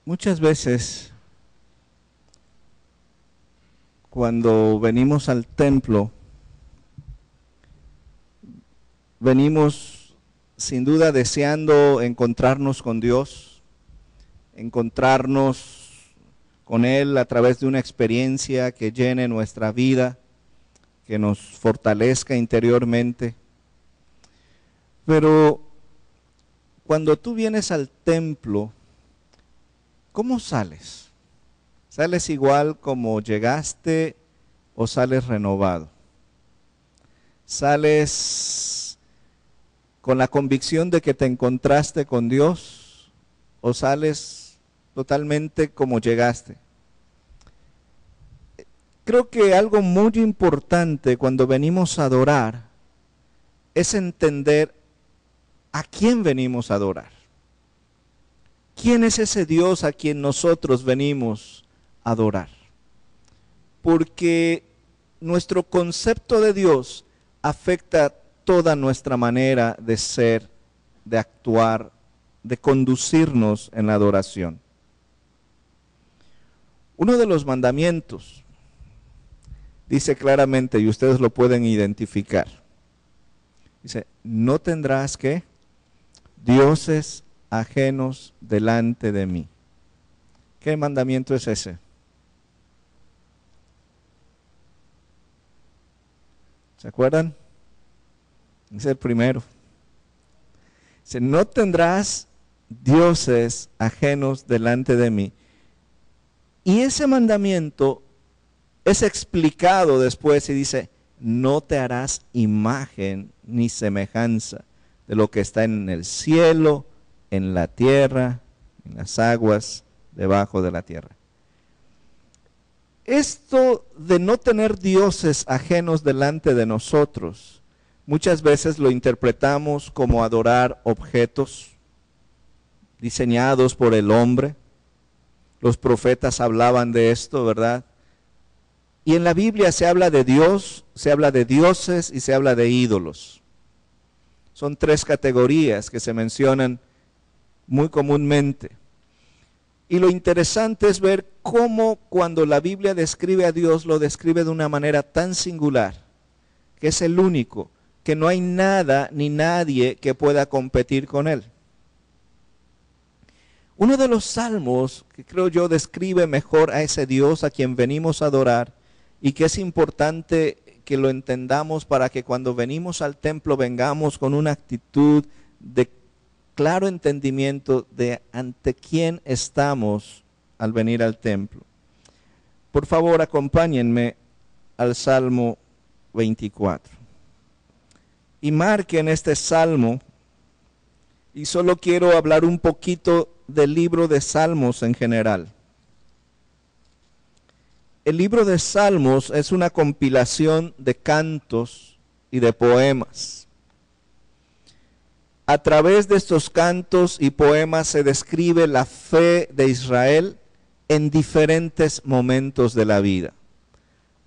Muchas veces cuando venimos al templo, venimos sin duda deseando encontrarnos con Dios, encontrarnos con Él a través de una experiencia que llene nuestra vida, que nos fortalezca interiormente. Pero cuando tú vienes al templo, ¿cómo sales? ¿Sales igual como llegaste o sales renovado? ¿Sales con la convicción de que te encontraste con Dios o sales totalmente como llegaste? Creo que algo muy importante cuando venimos a adorar es entender a quién venimos a adorar. ¿Quién es ese Dios a quien nosotros venimos a adorar? Porque nuestro concepto de Dios afecta toda nuestra manera de ser, de actuar, de conducirnos en la adoración. Uno de los mandamientos dice claramente, y ustedes lo pueden identificar, dice, no tendrás que dioses ajenos delante de mí. ¿Qué mandamiento es ese? ¿Se acuerdan? Es el primero. Dice, no tendrás dioses ajenos delante de mí. Y ese mandamiento es explicado después y dice, no te harás imagen ni semejanza de lo que está en el cielo, en la tierra, en las aguas debajo de la tierra. Esto de no tener dioses ajenos delante de nosotros, muchas veces lo interpretamos como adorar objetos diseñados por el hombre. Los profetas hablaban de esto, ¿verdad? Y en la Biblia se habla de Dios, se habla de dioses y se habla de ídolos. Son tres categorías que se mencionan muy comúnmente. Y lo interesante es ver cómo cuando la Biblia describe a Dios, lo describe de una manera tan singular, que es el único, que no hay nada ni nadie que pueda competir con Él. Uno de los salmos que creo yo describe mejor a ese Dios a quien venimos a adorar y que es importante que lo entendamos para que cuando venimos al templo vengamos con una actitud de claro entendimiento de ante quién estamos al venir al templo. Por favor, acompáñenme al Salmo 24. Y marquen este salmo, y solo quiero hablar un poquito del libro de Salmos en general. El libro de Salmos es una compilación de cantos y de poemas. A través de estos cantos y poemas se describe la fe de Israel en diferentes momentos de la vida.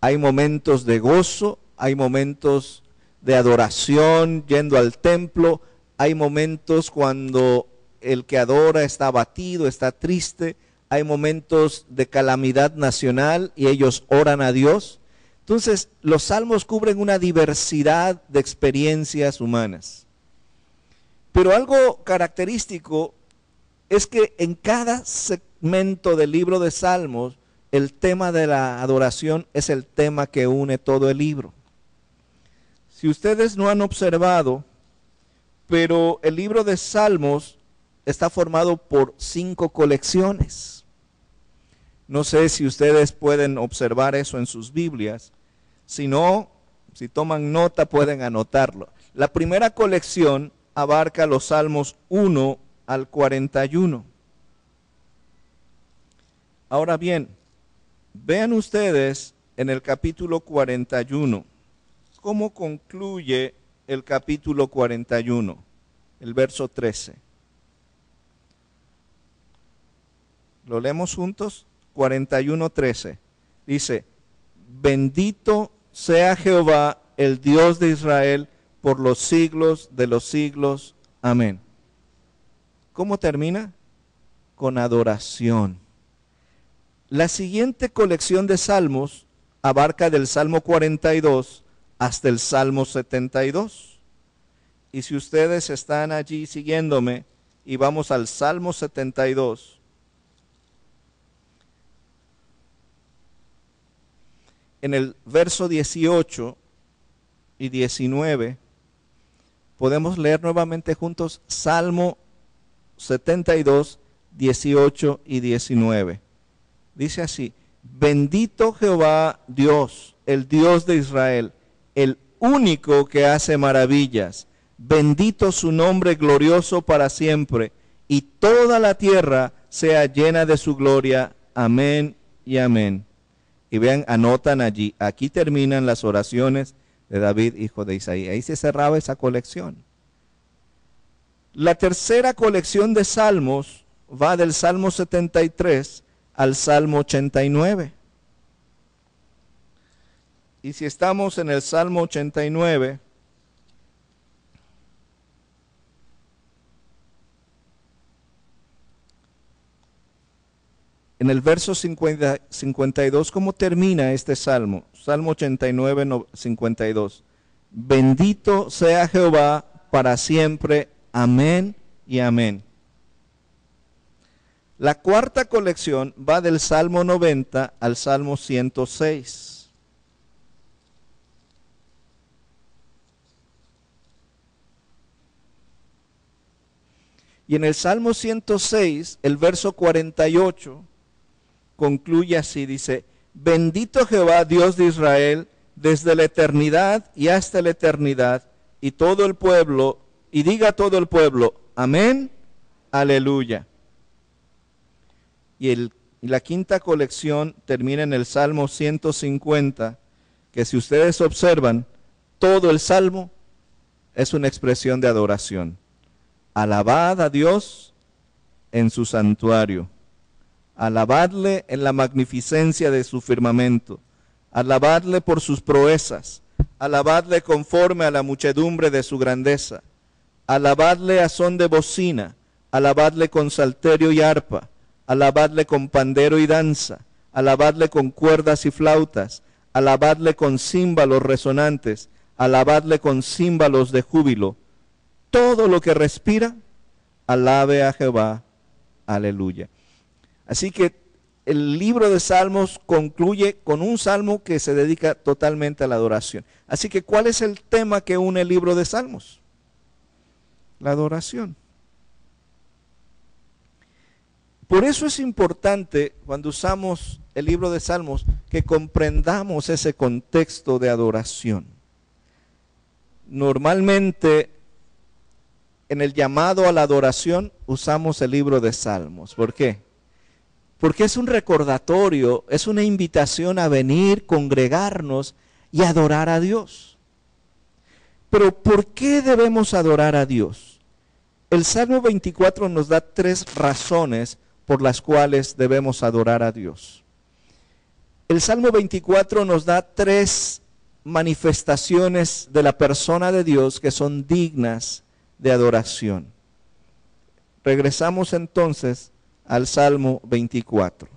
Hay momentos de gozo, hay momentos de adoración yendo al templo, hay momentos cuando el que adora está abatido, está triste, hay momentos de calamidad nacional y ellos oran a Dios. Entonces, los salmos cubren una diversidad de experiencias humanas. Pero algo característico es que en cada segmento del libro de Salmos, el tema de la adoración es el tema que une todo el libro. Si ustedes no han observado, pero el libro de Salmos está formado por 5 colecciones. No sé si ustedes pueden observar eso en sus Biblias. Si no, si toman nota pueden anotarlo. La primera colección abarca los Salmos 1 al 41. Ahora bien, vean ustedes en el capítulo 41, cómo concluye el capítulo 41, el verso 13. ¿Lo leemos juntos? 41:13. Dice, bendito sea Jehová, el Dios de Israel, por los siglos de los siglos. Amén. ¿Cómo termina? con adoración. La siguiente colección de salmos abarca del Salmo 42 hasta el Salmo 72. Y si ustedes están allí siguiéndome y vamos al Salmo 72, en el verso 18 y 19, podemos leer nuevamente juntos Salmo 72, 18 y 19. Dice así: bendito Jehová Dios, el Dios de Israel, el único que hace maravillas. Bendito su nombre glorioso para siempre, y toda la tierra sea llena de su gloria. Amén y amén. Y vean, anotan allí, aquí terminan las oraciones de David, hijo de Isaí. Ahí se cerraba esa colección. La tercera colección de salmos va del Salmo 73 al Salmo 89. Y si estamos en el Salmo 89, en el verso 52, ¿cómo termina este salmo? Salmo 89, 52. Bendito sea Jehová para siempre. Amén y amén. La cuarta colección va del Salmo 90 al Salmo 106. Y en el Salmo 106, el verso 48, concluye así, dice: bendito Jehová, Dios de Israel, desde la eternidad y hasta la eternidad, y todo el pueblo, y diga todo el pueblo, amén, aleluya. Y la quinta colección termina en el Salmo 150, que si ustedes observan, todo el Salmo es una expresión de adoración. Alabad a Dios en su santuario. Alabadle en la magnificencia de su firmamento. Alabadle por sus proezas. Alabadle conforme a la muchedumbre de su grandeza. Alabadle a son de bocina. Alabadle con salterio y arpa. Alabadle con pandero y danza. Alabadle con cuerdas y flautas. Alabadle con címbalos resonantes. Alabadle con címbalos de júbilo. Todo lo que respira, alabe a Jehová. Aleluya. Así que el libro de Salmos concluye con un salmo que se dedica totalmente a la adoración. Así que, ¿cuál es el tema que une el libro de Salmos? La adoración. Por eso es importante, cuando usamos el libro de Salmos, que comprendamos ese contexto de adoración. Normalmente, en el llamado a la adoración, usamos el libro de Salmos. ¿Por qué? Porque es un recordatorio, es una invitación a venir, congregarnos y adorar a Dios. Pero ¿por qué debemos adorar a Dios? El Salmo 24 nos da 3 razones por las cuales debemos adorar a Dios. El Salmo 24 nos da 3 manifestaciones de la persona de Dios que son dignas de adoración. Regresamos entonces al Salmo 24.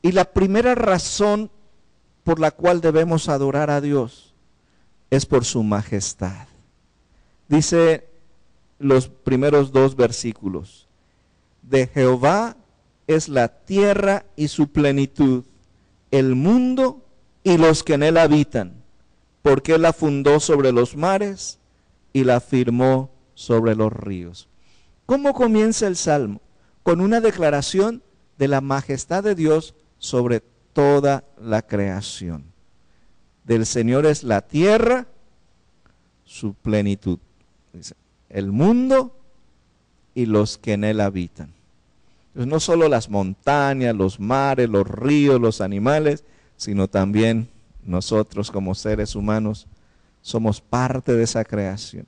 Y la primera razón por la cual debemos adorar a Dios es por su majestad. Dice los primeros 2 versículos: de Jehová es la tierra y su plenitud, el mundo y los que en él habitan, porque él la fundó sobre los mares y la firmó sobre los ríos. ¿Cómo comienza el Salmo? Con una declaración de la majestad de Dios sobre toda la creación. Del Señor es la tierra, su plenitud. Dice, el mundo y los que en él habitan. Entonces, no solo las montañas, los mares, los ríos, los animales, sino también nosotros como seres humanos somos parte de esa creación.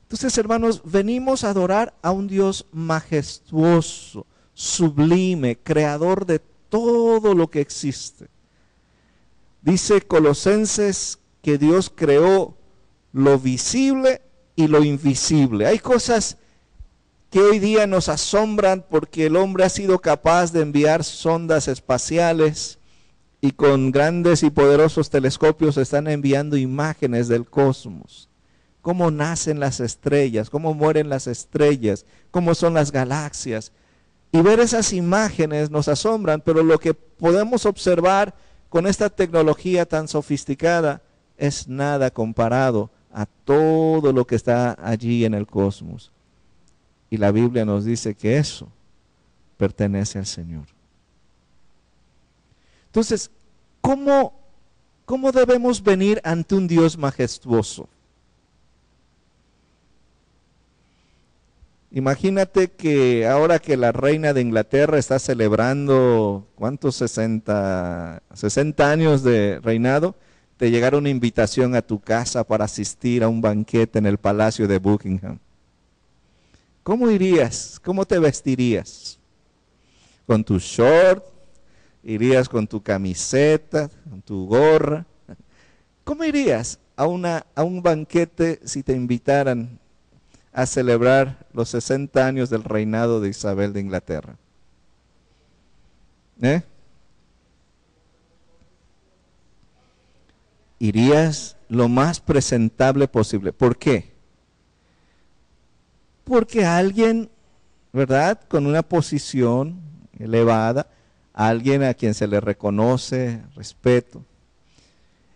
Entonces, hermanos, venimos a adorar a un Dios majestuoso, sublime, creador de todo lo que existe. Dice Colosenses que Dios creó lo visible y lo invisible. Hay cosas que hoy día nos asombran porque el hombre ha sido capaz de enviar sondas espaciales y con grandes y poderosos telescopios están enviando imágenes del cosmos. Cómo nacen las estrellas, cómo mueren las estrellas, cómo son las galaxias. Y ver esas imágenes nos asombran, pero lo que podemos observar con esta tecnología tan sofisticada es nada comparado a todo lo que está allí en el cosmos. Y la Biblia nos dice que eso pertenece al Señor. Entonces, ¿cómo debemos venir ante un Dios majestuoso? Imagínate que ahora que la reina de Inglaterra está celebrando, ¿cuántos? 60 años de reinado, te llegara una invitación a tu casa para asistir a un banquete en el Palacio de Buckingham. ¿Cómo irías? ¿Cómo te vestirías? ¿Con tu short? ¿Irías con tu camiseta? ¿Con tu gorra? ¿Cómo irías a un banquete si te invitaran a celebrar los 60 años del reinado de Isabel de Inglaterra? Irías lo más presentable posible. ¿Por qué? Porque alguien, ¿verdad?, con una posición elevada, alguien a quien se le reconoce respeto.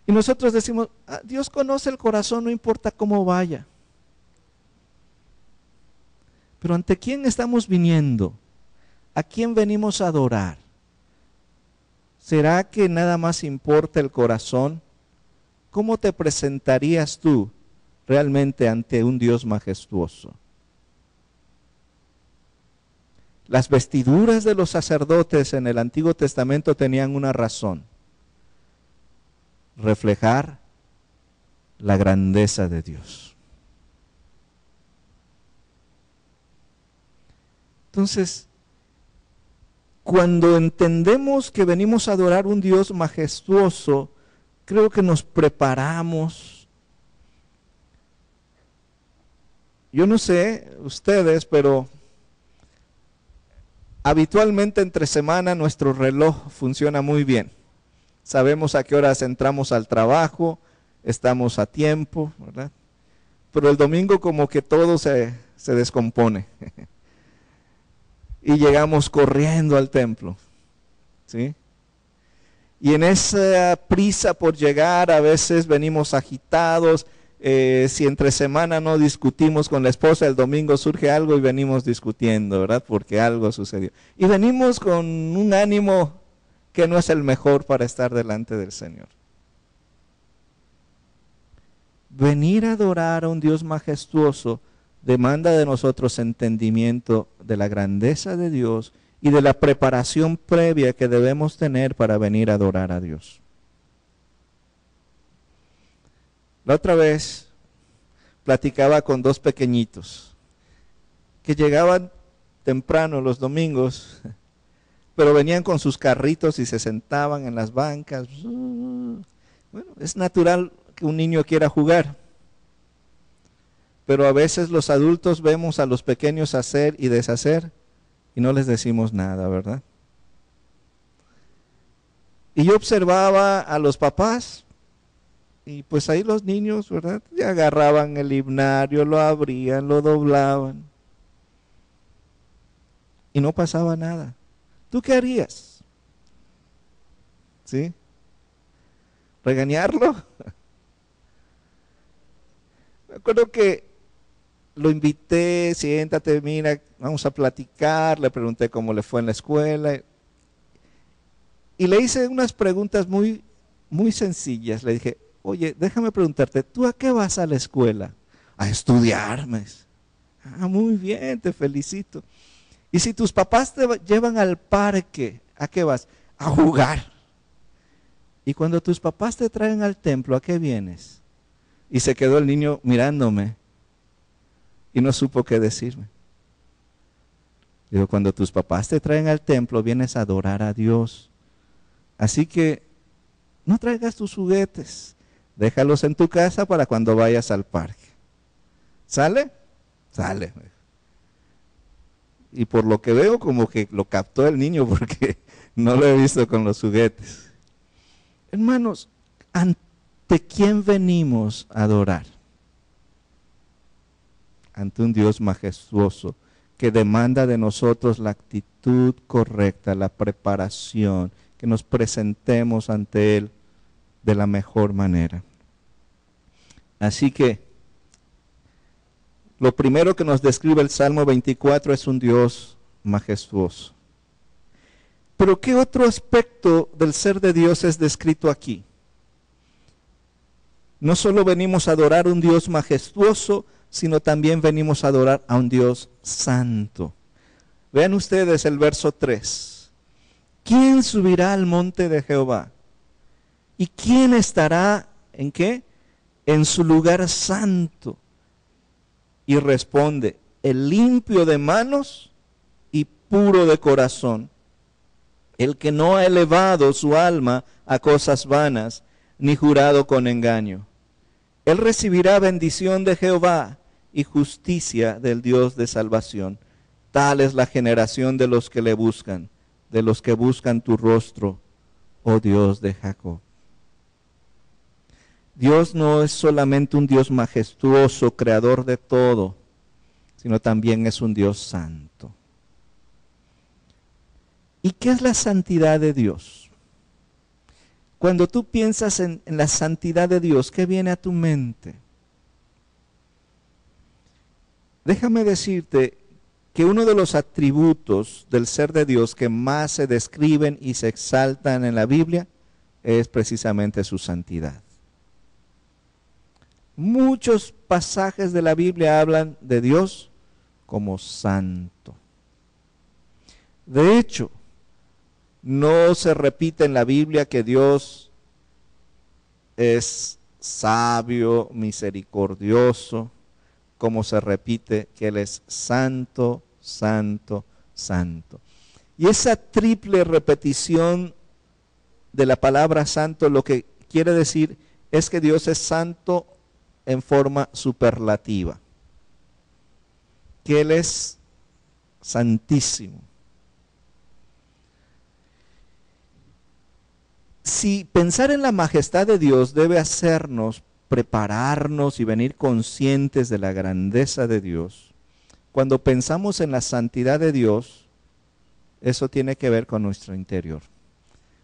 Y nosotros decimos, Dios conoce el corazón, no importa cómo vaya. Pero ¿ante quién estamos viniendo? ¿A quién venimos a adorar? ¿Será que nada más importa el corazón? ¿Cómo te presentarías tú realmente ante un Dios majestuoso? Las vestiduras de los sacerdotes en el Antiguo Testamento tenían una razón: reflejar la grandeza de Dios. Entonces, cuando entendemos que venimos a adorar un Dios majestuoso, creo que nos preparamos. Yo no sé ustedes, pero habitualmente entre semana nuestro reloj funciona muy bien. Sabemos a qué horas entramos al trabajo, estamos a tiempo, ¿verdad? Pero el domingo como que todo se descompone. Y llegamos corriendo al templo, ¿sí? Y en esa prisa por llegar a veces venimos agitados. Si entre semana no discutimos con la esposa, el domingo surge algo y venimos discutiendo, ¿verdad? Porque algo sucedió. Y venimos con un ánimo que no es el mejor para estar delante del Señor. Venir a adorar a un Dios majestuoso demanda de nosotros entendimiento de la grandeza de Dios y de la preparación previa que debemos tener para venir a adorar a Dios. La otra vez platicaba con dos pequeñitos que llegaban temprano los domingos, pero venían con sus carritos y se sentaban en las bancas. Bueno, es natural que un niño quiera jugar, pero a veces los adultos vemos a los pequeños hacer y deshacer y no les decimos nada, ¿verdad? Y yo observaba a los papás y pues ahí los niños, ¿verdad?, ya agarraban el himnario, lo abrían, lo doblaban y no pasaba nada. ¿Tú qué harías? ¿Sí? ¿Regañarlo? Me acuerdo que lo invité, siéntate, mira, vamos a platicar, le pregunté cómo le fue en la escuela y le hice unas preguntas muy, muy sencillas. Le dije, oye, déjame preguntarte, ¿tú a qué vas a la escuela? A estudiar, me dice. Muy bien, te felicito. Y si tus papás te llevan al parque, ¿a qué vas? A jugar. Y cuando tus papás te traen al templo, ¿a qué vienes? Y se quedó el niño mirándome y no supo qué decirme. Digo, cuando tus papás te traen al templo, vienes a adorar a Dios. Así que no traigas tus juguetes, déjalos en tu casa para cuando vayas al parque. ¿Sale? Sale. Y por lo que veo, como que lo captó el niño porque no lo he visto con los juguetes. Hermanos, ¿ante quién venimos a adorar? Ante un Dios majestuoso que demanda de nosotros la actitud correcta, la preparación, que nos presentemos ante Él de la mejor manera. Así que lo primero que nos describe el Salmo 24 es un Dios majestuoso. Pero ¿qué otro aspecto del ser de Dios es descrito aquí? No solo venimos a adorar a un Dios majestuoso, sino también venimos a adorar a un Dios santo. Vean ustedes el verso 3. ¿Quién subirá al monte de Jehová? ¿Y quién estará en qué? En su lugar santo. Y responde, el limpio de manos y puro de corazón, el que no ha elevado su alma a cosas vanas, ni jurado con engaño. Él recibirá bendición de Jehová y justicia del Dios de salvación. Tal es la generación de los que le buscan, de los que buscan tu rostro, oh Dios de Jacob. Dios no es solamente un Dios majestuoso, creador de todo, sino también es un Dios santo. ¿Y qué es la santidad de Dios? Cuando tú piensas en la santidad de Dios, ¿qué viene a tu mente? Déjame decirte que uno de los atributos del ser de Dios que más se describen y se exaltan en la Biblia es precisamente su santidad. Muchos pasajes de la Biblia hablan de Dios como santo. De hecho, no se repite en la Biblia que Dios es sabio, misericordioso, como se repite que Él es santo, santo, santo. Y esa triple repetición de la palabra santo lo que quiere decir es que Dios es santo en forma superlativa, que Él es santísimo. Si pensar en la majestad de Dios debe hacernos prepararnos y venir conscientes de la grandeza de Dios, cuando pensamos en la santidad de Dios, eso tiene que ver con nuestro interior.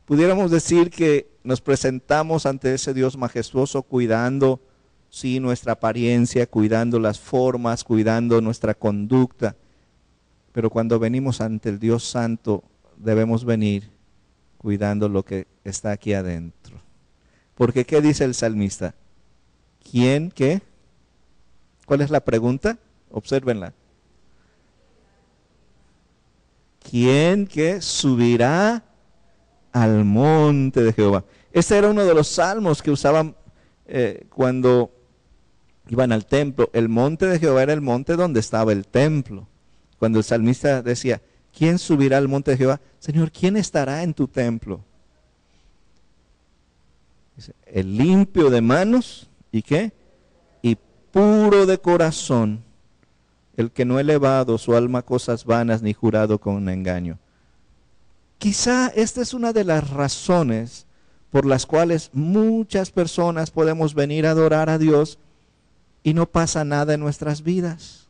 Pudiéramos decir que nos presentamos ante ese Dios majestuoso cuidando, sí, nuestra apariencia, cuidando las formas, cuidando nuestra conducta, pero cuando venimos ante el Dios santo debemos venir cuidando lo que está aquí adentro. Porque ¿qué dice el salmista? ¿Quién qué? ¿Cuál es la pregunta? Obsérvenla. ¿Quién qué subirá al monte de Jehová? Este era uno de los salmos que usaban cuando iban al templo. El monte de Jehová era el monte donde estaba el templo. Cuando el salmista decía, ¿quién subirá al monte de Jehová? Señor, ¿quién estará en tu templo? Dice, el limpio de manos, ¿y qué? Y puro de corazón, el que no ha elevado su alma a cosas vanas ni jurado con un engaño. Quizá esta es una de las razones por las cuales muchas personas podemos venir a adorar a Dios y no pasa nada en nuestras vidas,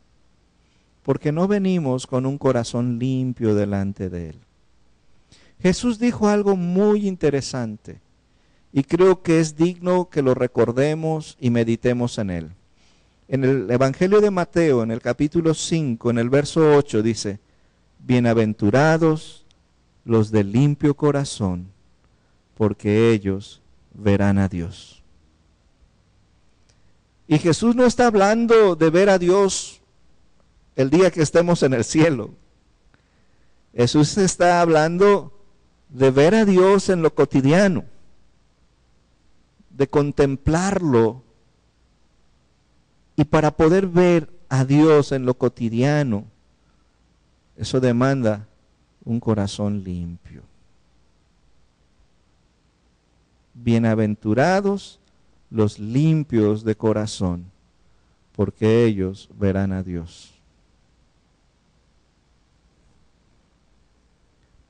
porque no venimos con un corazón limpio delante de Él. Jesús dijo algo muy interesante y creo que es digno que lo recordemos y meditemos en él. En el Evangelio de Mateo, en el capítulo 5, en el verso 8 dice, bienaventurados los de limpio corazón, porque ellos verán a Dios. Y Jesús no está hablando de ver a Dios el día que estemos en el cielo. Jesús está hablando de ver a Dios en lo cotidiano, de contemplarlo. Y para poder ver a Dios en lo cotidiano, eso demanda un corazón limpio. Bienaventurados los limpios de corazón, porque ellos verán a Dios.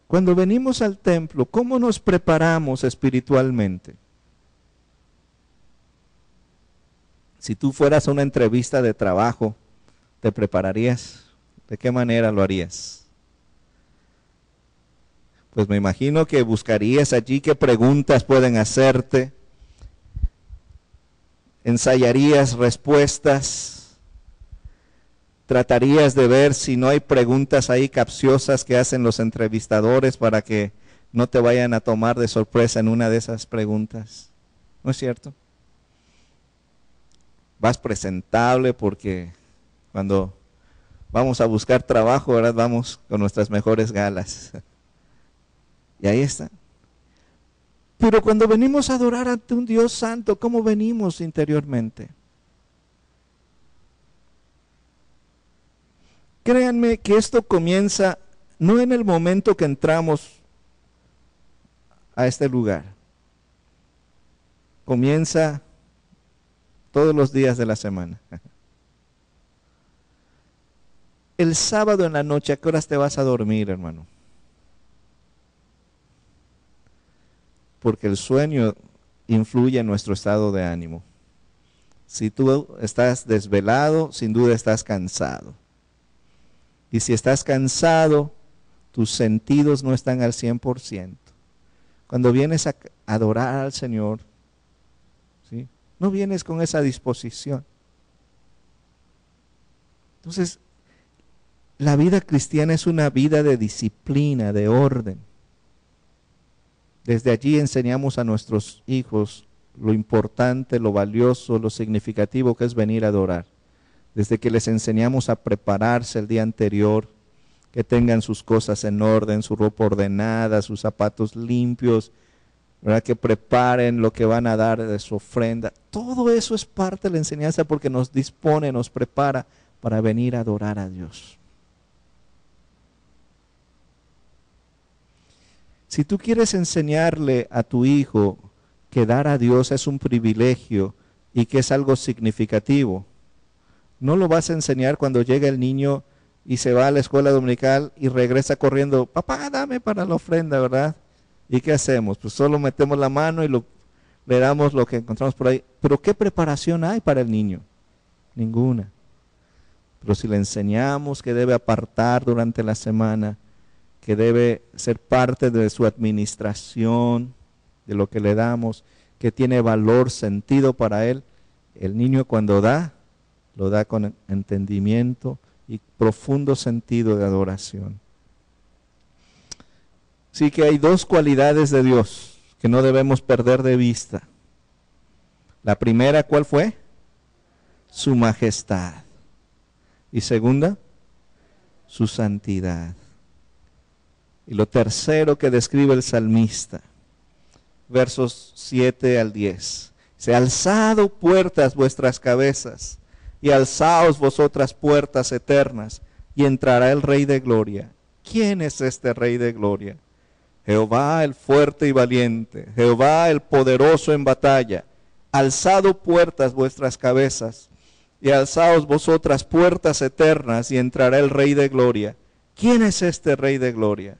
Cuando venimos al templo, ¿cómo nos preparamos espiritualmente? Si tú fueras a una entrevista de trabajo, ¿te prepararías? ¿De qué manera lo harías? Pues me imagino que buscarías allí qué preguntas pueden hacerte, ensayarías respuestas, tratarías de ver si no hay preguntas ahí capciosas que hacen los entrevistadores para que no te vayan a tomar de sorpresa en una de esas preguntas. ¿No es cierto? Vas presentable porque cuando vamos a buscar trabajo, ¿verdad? Vamos con nuestras mejores galas. Y ahí está. Pero cuando venimos a adorar ante un Dios santo, ¿cómo venimos interiormente? Créanme que esto comienza no en el momento que entramos a este lugar. Comienza todos los días de la semana. El sábado en la noche, ¿a qué horas te vas a dormir, hermano? Porque el sueño influye en nuestro estado de ánimo. Si tú estás desvelado, sin duda estás cansado. Y si estás cansado, tus sentidos no están al 100%. Cuando vienes a adorar al Señor, ¿sí?, no vienes con esa disposición. Entonces, la vida cristiana es una vida de disciplina, de orden. Desde allí enseñamos a nuestros hijos lo importante, lo valioso, lo significativo que es venir a adorar. Desde que les enseñamos a prepararse el día anterior, que tengan sus cosas en orden, su ropa ordenada, sus zapatos limpios, ¿verdad?, que preparen lo que van a dar de su ofrenda. Todo eso es parte de la enseñanza porque nos dispone, nos prepara para venir a adorar a Dios. Si tú quieres enseñarle a tu hijo que dar a Dios es un privilegio y que es algo significativo, no lo vas a enseñar cuando llega el niño y se va a la escuela dominical y regresa corriendo, papá, dame para la ofrenda, ¿verdad? ¿Y qué hacemos? Pues solo metemos la mano y le damos lo que encontramos por ahí. Pero ¿qué preparación hay para el niño? Ninguna. Pero si le enseñamos que debe apartar durante la semana, que debe ser parte de su administración, de lo que le damos, que tiene valor, sentido para él, el niño cuando da, lo da con entendimiento y profundo sentido de adoración. Sí que hay dos cualidades de Dios que no debemos perder de vista. La primera, ¿cuál fue? Su majestad. Y segunda, su santidad. Y lo tercero que describe el salmista, versos 7 al 10. Dice, alzad puertas vuestras cabezas, y alzaos vosotras puertas eternas, y entrará el Rey de Gloria. ¿Quién es este Rey de Gloria? Jehová el fuerte y valiente, Jehová el poderoso en batalla. Alzad puertas vuestras cabezas, y alzaos vosotras puertas eternas, y entrará el Rey de Gloria. ¿Quién es este Rey de Gloria?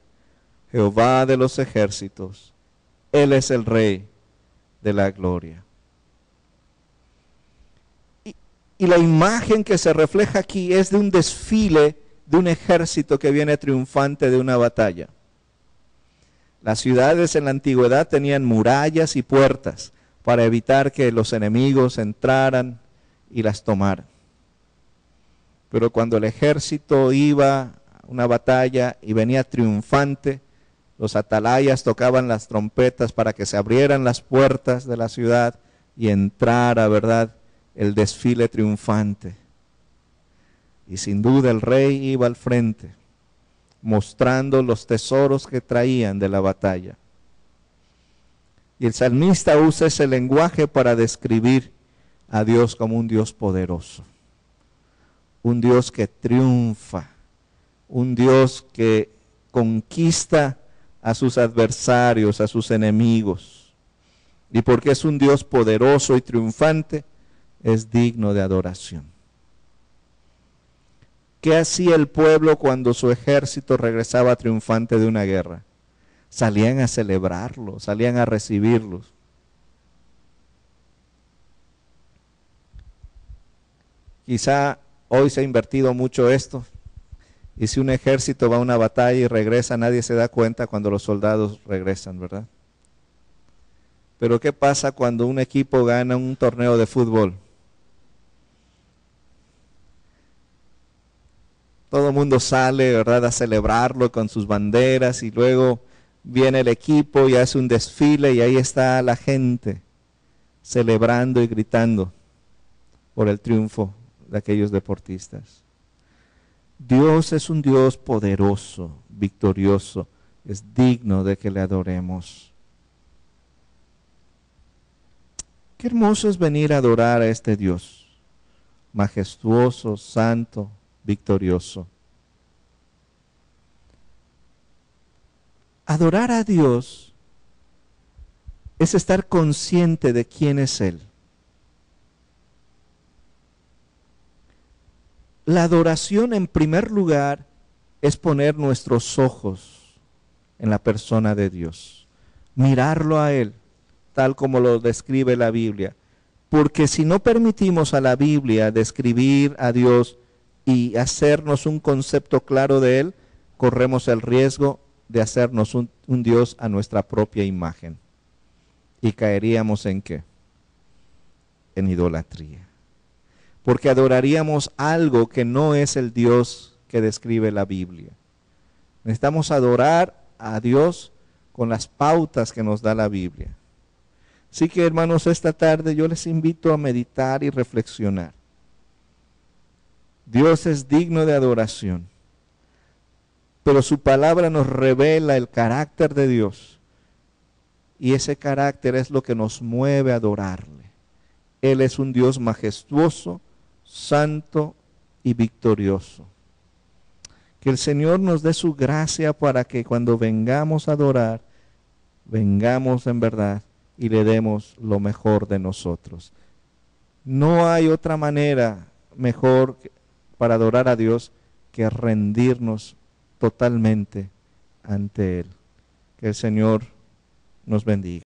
Jehová de los ejércitos, Él es el Rey de la gloria. Y la imagen que se refleja aquí es de un desfile de un ejército que viene triunfante de una batalla. Las ciudades en la antigüedad tenían murallas y puertas para evitar que los enemigos entraran y las tomaran. Pero cuando el ejército iba a una batalla y venía triunfante, los atalayas tocaban las trompetas para que se abrieran las puertas de la ciudad y entrara, ¿verdad?, el desfile triunfante. Y sin duda el rey iba al frente, mostrando los tesoros que traían de la batalla. Y el salmista usa ese lenguaje para describir a Dios como un Dios poderoso, un Dios que triunfa, un Dios que conquista a sus adversarios, a sus enemigos. Y porque es un Dios poderoso y triunfante, es digno de adoración. ¿Qué hacía el pueblo cuando su ejército regresaba triunfante de una guerra? salían a celebrarlo, salían a recibirlos. Quizá hoy se ha invertido mucho esto, y si un ejército va a una batalla y regresa, nadie se da cuenta cuando los soldados regresan, ¿verdad? Pero ¿qué pasa cuando un equipo gana un torneo de fútbol? Todo el mundo sale, ¿verdad?, a celebrarlo con sus banderas, y luego viene el equipo y hace un desfile y ahí está la gente celebrando y gritando por el triunfo de aquellos deportistas. Dios es un Dios poderoso, victorioso, es digno de que le adoremos. Qué hermoso es venir a adorar a este Dios, majestuoso, santo, victorioso. Adorar a Dios es estar consciente de quién es Él. La adoración, en primer lugar, es poner nuestros ojos en la persona de Dios, mirarlo a Él, tal como lo describe la Biblia. Porque si no permitimos a la Biblia describir a Dios y hacernos un concepto claro de Él, corremos el riesgo de hacernos un Dios a nuestra propia imagen. ¿Y caeríamos en qué? En idolatría. Porque adoraríamos algo que no es el Dios que describe la Biblia. Necesitamos adorar a Dios con las pautas que nos da la Biblia. Así que, hermanos, esta tarde yo les invito a meditar y reflexionar. Dios es digno de adoración, pero su palabra nos revela el carácter de Dios, y ese carácter es lo que nos mueve a adorarle. Él es un Dios majestuoso, santo y victorioso. Que el Señor nos dé su gracia para que cuando vengamos a adorar, vengamos en verdad y le demos lo mejor de nosotros. No hay otra manera mejor para adorar a Dios que rendirnos totalmente ante Él. Que el Señor nos bendiga.